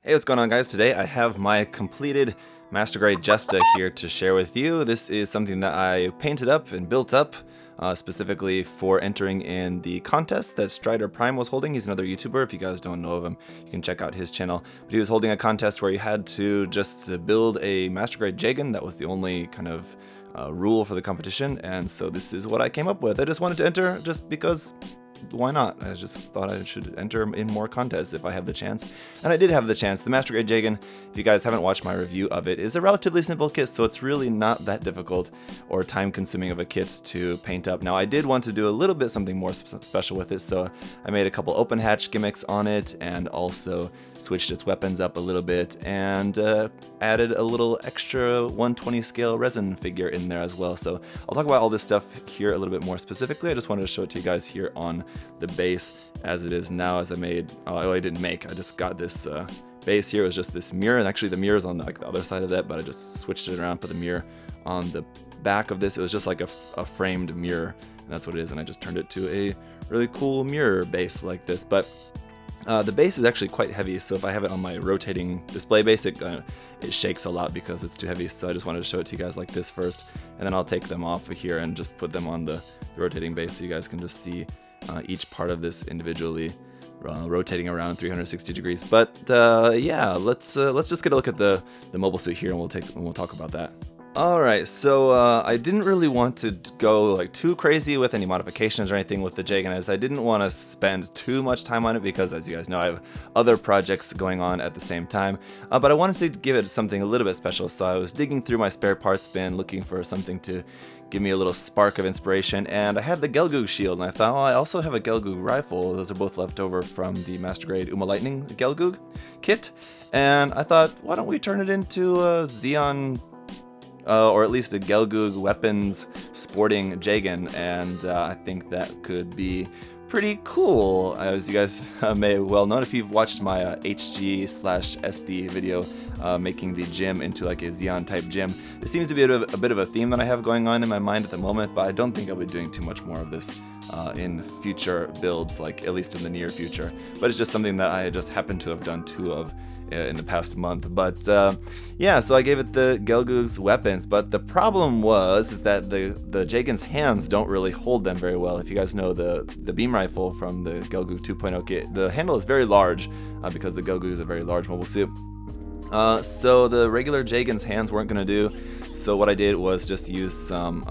Hey, what's going on, guys? Today I have my completed Master Grade Jesta here to share with you. This is something that I painted up and built up specifically for entering in the contest that StryderPrime was holding. He's another YouTuber. If you guys don't know of him, you can check out his channel. But he was holding a contest where you had to just build a Master Grade Jegan. That was the only kind of rule for the competition, and so this is what I came up with. I just wanted to enter just because why not? I just thought I should enter in more contests if I have the chance. And I did have the chance. The Master Grade Jegan, if you guys haven't watched my review of it, is a relatively simple kit, so it's really not that difficult or time consuming of a kit to paint up. Now I did want to do a little bit something more special with it, so I made a couple open hatch gimmicks on it and also switched its weapons up a little bit and added a little extra 120 scale resin figure in there as well. So I'll talk about all this stuff here a little bit more specifically. I just wanted to show it to you guys here on the base as it is now, as I made, I didn't make, I just got this base here. It was just this mirror, and actually the mirror is on the other side of that, but I just switched it around, put the mirror on the back of this. It was just like a framed mirror, and that's what it is, and I just turned it to a really cool mirror base like this. But the base is actually quite heavy, so if I have it on my rotating display base, it shakes a lot because it's too heavy, so I just wanted to show it to you guys like this first, and then I'll take them off of here and just put them on the rotating base so you guys can just see each part of this individually rotating around 360 degrees. But yeah, let's just get a look at the mobile suit here, and we'll talk about that. Alright, so I didn't really want to go like too crazy with any modifications or anything with the Jegan, as I didn't want to spend too much time on it because, as you guys know, I have other projects going on at the same time. But I wanted to give it something a little bit special, so I was digging through my spare parts bin looking for something to give me a little spark of inspiration, and I had the Gelgoog shield, and I thought, oh, I also have a Gelgoog rifle. Those are both left over from the Master Grade Uma Lightning Gelgoog kit, and I thought, why don't we turn it into a Xeon or at least a Gelgoog weapons sporting Jegan, and I think that could be pretty cool. As you guys may well know, if you've watched my HG/SD video making the gym into like a Xeon type gym, this seems to be a bit of a theme that I have going on in my mind at the moment, but I don't think I'll be doing too much more of this in future builds, like at least in the near future. But it's just something that I just happen to have done two of in the past month. But yeah, so I gave it the Gelgoog's weapons, but the problem is that the Jegan's hands don't really hold them very well. If you guys know the beam rifle from the Gelgoog 2.0 kit, the handle is very large because the Gelgoog is a very large mobile suit. So the regular Jegan's hands weren't going to do, so what I did was just use some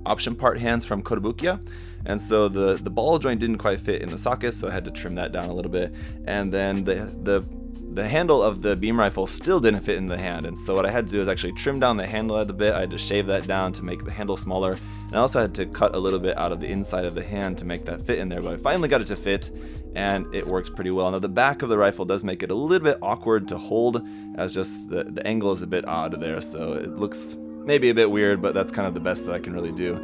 option part hands from Kotobukiya, and so the ball joint didn't quite fit in the socket, so I had to trim that down a little bit, and then the handle of the beam rifle still didn't fit in the hand, and so what I had to do is actually trim down the handle a bit. I had to shave that down to make the handle smaller, and I also had to cut a little bit out of the inside of the hand to make that fit in there, but I finally got it to fit, and it works pretty well. Now the back of the rifle does make it a little bit awkward to hold, as just the angle is a bit odd there, so it looks maybe a bit weird, but that's kind of the best that I can really do,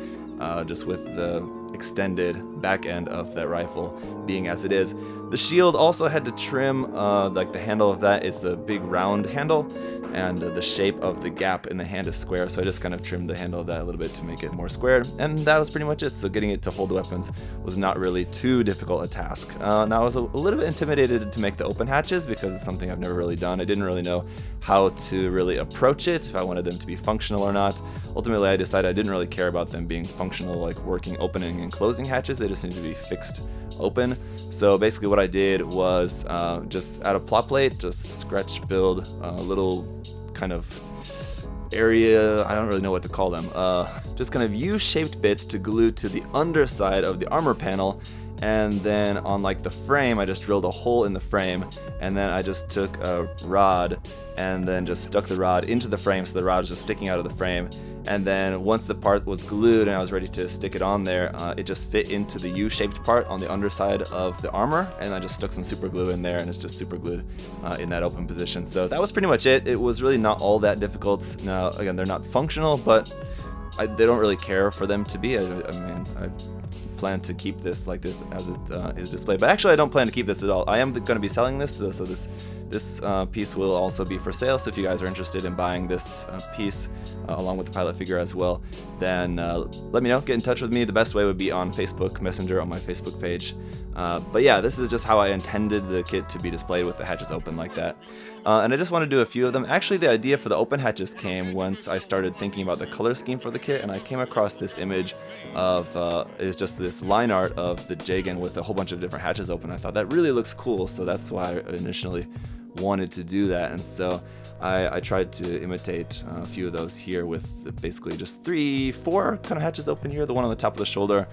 just with the extended back end of that rifle being as it is. The shield also had to trim, like the handle of that is a big round handle, and the shape of the gap in the hand is square, so I just kind of trimmed the handle of that a little bit to make it more square, and that was pretty much it. So getting it to hold the weapons was not really too difficult a task. Now I was a little bit intimidated to make the open hatches because it's something I've never really done. I didn't really know how to really approach it, if I wanted them to be functional or not. Ultimately I decided I didn't really care about them being functional, like working opening and closing hatches. They just need to be fixed open. So basically what I did was just out of plot plate, just scratch build a little kind of area, I don't really know what to call them, just kind of U-shaped bits to glue to the underside of the armor panel, and then on like the frame I just drilled a hole in the frame, and then I just took a rod and then just stuck the rod into the frame, so the rod was just sticking out of the frame. And then once the part was glued and I was ready to stick it on there, it just fit into the U-shaped part on the underside of the armor, and I just stuck some super glue in there, and it's just super glued in that open position. So that was pretty much it. It was really not all that difficult. Now again, they're not functional, but they don't really care for them to be. I mean, I plan to keep this like this as it is displayed, but actually I don't plan to keep this at all. I am going to be selling this, so this piece will also be for sale. So if you guys are interested in buying this piece along with the pilot figure as well, then let me know, get in touch with me. The best way would be on Facebook Messenger on my Facebook page. But yeah, this is just how I intended the kit to be displayed with the hatches open like that. And I just want to do a few of them. Actually, the idea for the open hatches came once I started thinking about the color scheme for the kit, and I came across this image of, it's just this line art of the Jegan with a whole bunch of different hatches open. I thought that really looks cool, so that's why I initially wanted to do that. And so I tried to imitate a few of those here with basically just 4 kind of hatches open here. The one on the top of the shoulder,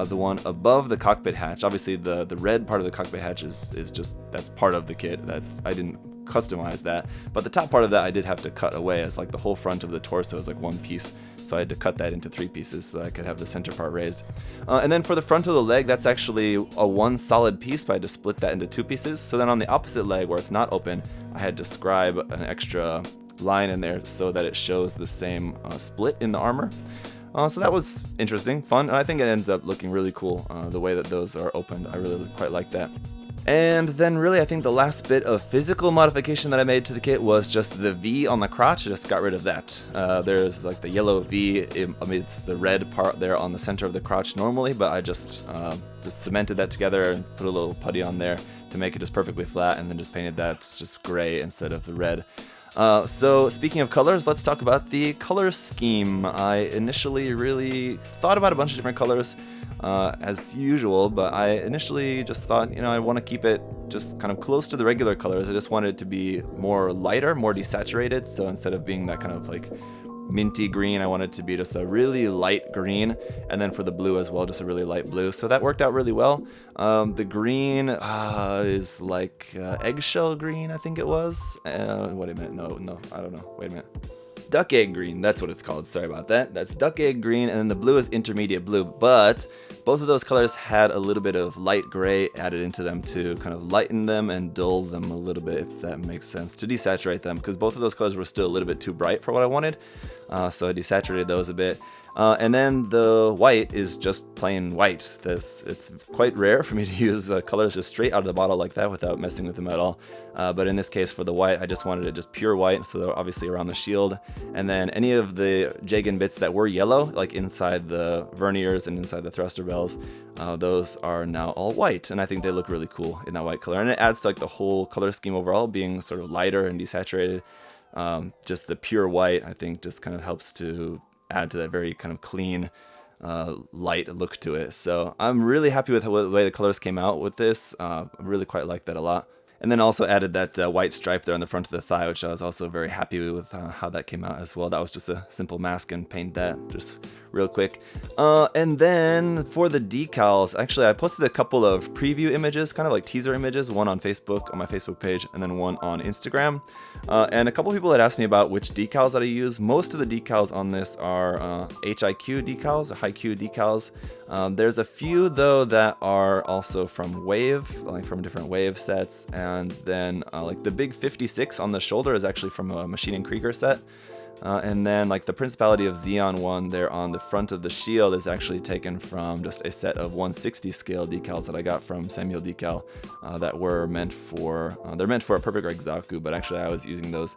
the one above the cockpit hatch. Obviously the red part of the cockpit hatch is just, that's part of the kit. That I didn't customize that, but the top part of that I did have to cut away, as like the whole front of the torso is like one piece, so I had to cut that into 3 pieces so I could have the center part raised. And then for the front of the leg, that's actually a one solid piece, but I had to split that into 2 pieces. So then on the opposite leg where it's not open, I had to scribe an extra line in there so that it shows the same split in the armor. So that was interesting, fun, and I think it ends up looking really cool the way that those are opened. I really quite like that. And then really I think the last bit of physical modification that I made to the kit was just the V on the crotch. I just got rid of that. There's like the yellow V amidst the red part there on the center of the crotch normally, but I just cemented that together and put a little putty on there to make it just perfectly flat, and then just painted that just gray instead of the red. So speaking of colors, let's talk about the color scheme. I initially really thought about a bunch of different colors as usual, but I initially just thought, you know, I want to keep it just kind of close to the regular colors. I just wanted it to be more lighter, more desaturated, so instead of being that kind of like minty green, I wanted it to be just a really light green, and then for the blue as well, just a really light blue. So that worked out really well. The green is like eggshell green, I think it was. Wait a minute, no, I don't know. Wait a minute. Duck egg green, that's what it's called. Sorry about that. That's duck egg green, and then the blue is intermediate blue. But both of those colors had a little bit of light gray added into them to kind of lighten them and dull them a little bit, if that makes sense, to desaturate them, because both of those colors were still a little bit too bright for what I wanted. So I desaturated those a bit. And then the white is just plain white. It's quite rare for me to use colors just straight out of the bottle like that without messing with them at all. But in this case for the white, I just wanted it just pure white, so they're obviously around the shield. And then any of the Jegan bits that were yellow, like inside the verniers and inside the thruster bells, those are now all white, and I think they look really cool in that white color. And it adds to like the whole color scheme overall being sort of lighter and desaturated. Just the pure white, I think, just kind of helps to add to that very kind of clean, light look to it. So I'm really happy with the way the colors came out with this. I really quite like that a lot. And then also added that white stripe there on the front of the thigh, which I was also very happy with how that came out as well. That was just a simple mask and paint that just real quick. And then for the decals, actually I posted a couple of preview images, kind of like teaser images, one on Facebook, on my Facebook page, and then one on Instagram. And a couple people had asked me about which decals that I use. Most of the decals on this are HIQ decals, or HiQ decals. There's a few though that are also from Wave, like from different Wave sets, and then like the big 56 on the shoulder is actually from a Machine & Krieger set. And then like the Principality of Xeon one there on the front of the shield is actually taken from just a set of 160 scale decals that I got from Samuel Decal that were meant for, they're meant for a Perfect Reg Zaku, but actually I was using those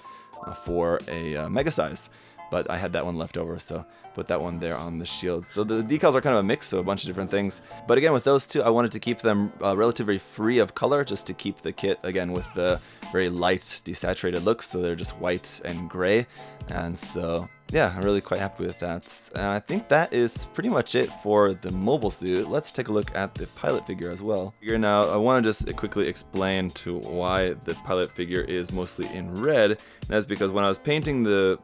for a mega size. But I had that one left over, so put that one there on the shield. So the decals are kind of a mix of a bunch of different things. But again, with those two, I wanted to keep them relatively free of color, just to keep the kit, again, with the very light, desaturated looks, so they're just white and gray. And so, yeah, I'm really quite happy with that. And I think that is pretty much it for the mobile suit. Let's take a look at the pilot figure as well. Now, I want to just quickly explain to why the pilot figure is mostly in red. And that's because when I was painting the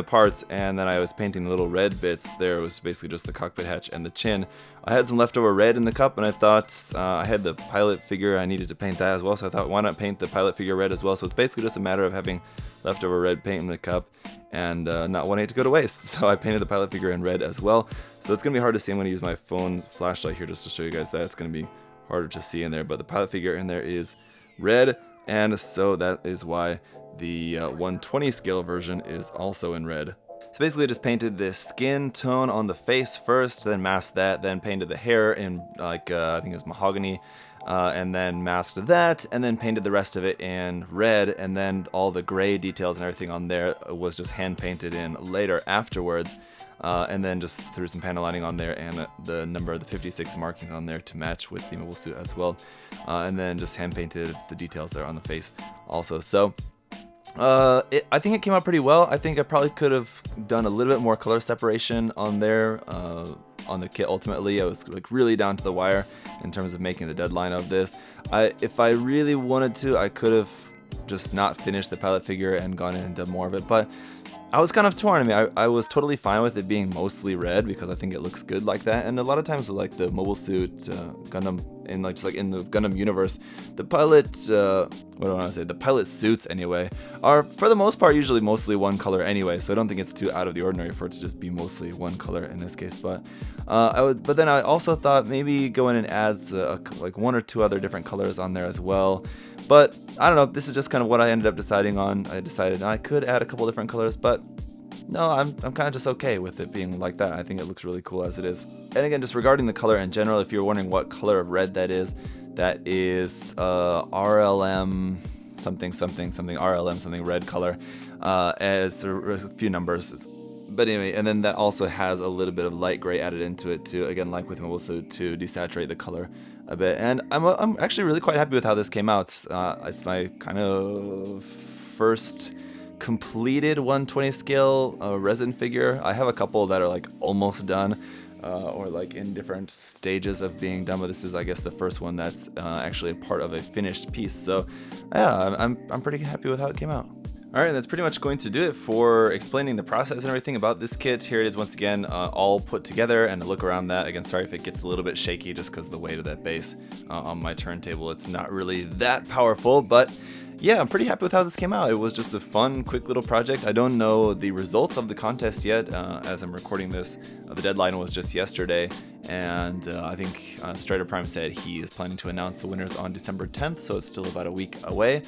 parts, and then I was painting the little red bits, there was basically just the cockpit hatch and the chin. I had some leftover red in the cup, and I thought I had the pilot figure, I needed to paint that as well, so I thought, why not paint the pilot figure red as well? So it's basically just a matter of having leftover red paint in the cup and not wanting it to go to waste. So I painted the pilot figure in red as well. So it's going to be hard to see. I'm going to use my phone flashlight here just to show you guys that. It's going to be harder to see in there, but the pilot figure in there is red, and so that is why the 120 scale version is also in red. So basically I just painted this skin tone on the face first, then masked that, then painted the hair in like, I think it was mahogany, and then masked that, and then painted the rest of it in red, and then all the gray details and everything on there was just hand painted in later afterwards, and then just threw some panel lining on there and the number of the 56 markings on there to match with the mobile suit as well, and then just hand painted the details there on the face also. So I think it came out pretty well. I think I probably could have done a little bit more color separation on there, on the kit. Ultimately, I was like really down to the wire in terms of making the deadline of this. If I really wanted to, I could have just not finished the palette figure and gone in and done more of it, but I was kind of torn. I mean, I was totally fine with it being mostly red because I think it looks good like that. And a lot of times with like the mobile suit Gundam, in like just like in the Gundam universe, the pilot, what do I want to say? The pilot suits anyway are for the most part usually mostly one color anyway. So I don't think it's too out of the ordinary for it to just be mostly one color in this case. But but then I also thought maybe go in and add like one or two other different colors on there as well. But I don't know, this is just kind of what I ended up deciding on. I decided I could add a couple different colors, but no, I'm kind of just okay with it being like that. I think it looks really cool as it is. And again, just regarding the color in general, if you're wondering what color of red that is RLM something RLM something red color, as a few numbers. But anyway, and then that also has a little bit of light gray added into it too, again like with mobile suit, to desaturate the color a bit. And I'm actually really quite happy with how this came out. It's my kind of first completed 1/20 scale resin figure. I have a couple that are like almost done, or like in different stages of being done, but this is, I guess, the first one that's actually a part of a finished piece. So yeah, I'm pretty happy with how it came out. Alright, that's pretty much going to do it for explaining the process and everything about this kit. Here it is once again, all put together, and a look around that. Again, sorry if it gets a little bit shaky just because of the weight of that base on my turntable. It's not really that powerful, but yeah, I'm pretty happy with how this came out. It was just a fun, quick little project. I don't know the results of the contest yet. As I'm recording this, the deadline was just yesterday, and I think StryderPrime said he is planning to announce the winners on December 10th, so it's still about a week away.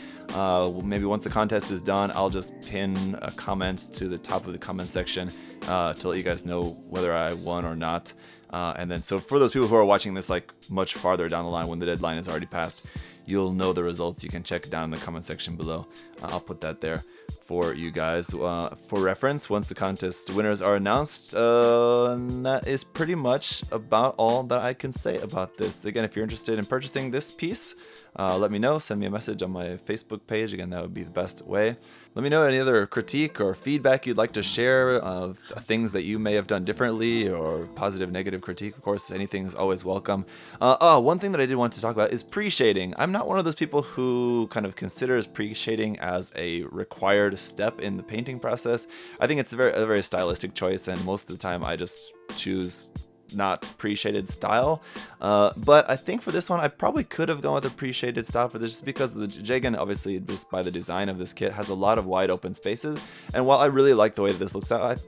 Maybe once the contest is done, I'll just pin a comment to the top of the comment section to let you guys know whether I won or not. And then, so for those people who are watching this like much farther down the line when the deadline is already passed, you'll know the results. You can check it down in the comment section below. I'll put that there for you guys for reference once the contest winners are announced. And that is pretty much about all that I can say about this. Again, if you're interested in purchasing this piece, let me know. Send me a message on my Facebook page. Again, that would be the best way. Let me know any other critique or feedback you'd like to share of things that you may have done differently, or positive, negative critique. Of course, anything is always welcome. One thing that I did want to talk about is pre-shading. I'm not one of those people who kind of considers pre-shading as a required step in the painting process. I think it's a very stylistic choice, and most of the time I just choose not pre-shaded style, but I think for this one I probably could have gone with a pre-shaded style for this, just because the Jegan, obviously just by the design of this kit, has a lot of wide open spaces, and while I really like the way that this looks out,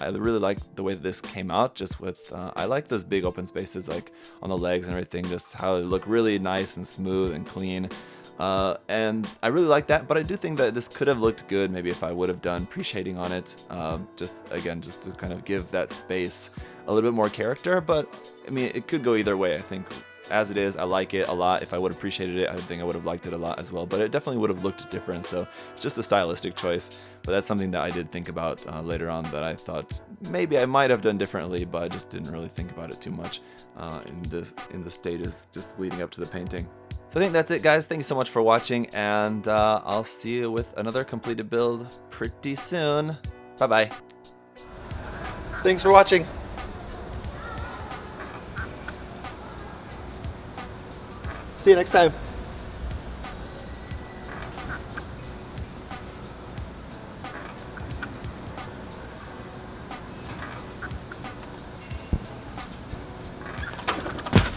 I really like the way that this came out, just with I like those big open spaces like on the legs and everything, just how they look really nice and smooth and clean. And I really like that, but I do think that this could have looked good maybe if I would have done pre-shading on it, just to kind of give that space a little bit more character. But I mean, it could go either way. I think as it is, I like it a lot. If I would have appreciated it, I think I would have liked it a lot as well, but it definitely would have looked different. So it's just a stylistic choice, but that's something that I did think about later on, that I thought maybe I might have done differently, but I just didn't really think about it too much in the stages just leading up to the painting. So I think that's it, guys. Thank you so much for watching, and I'll see you with another completed build pretty soon. Bye-bye. Thanks for watching. See you next time.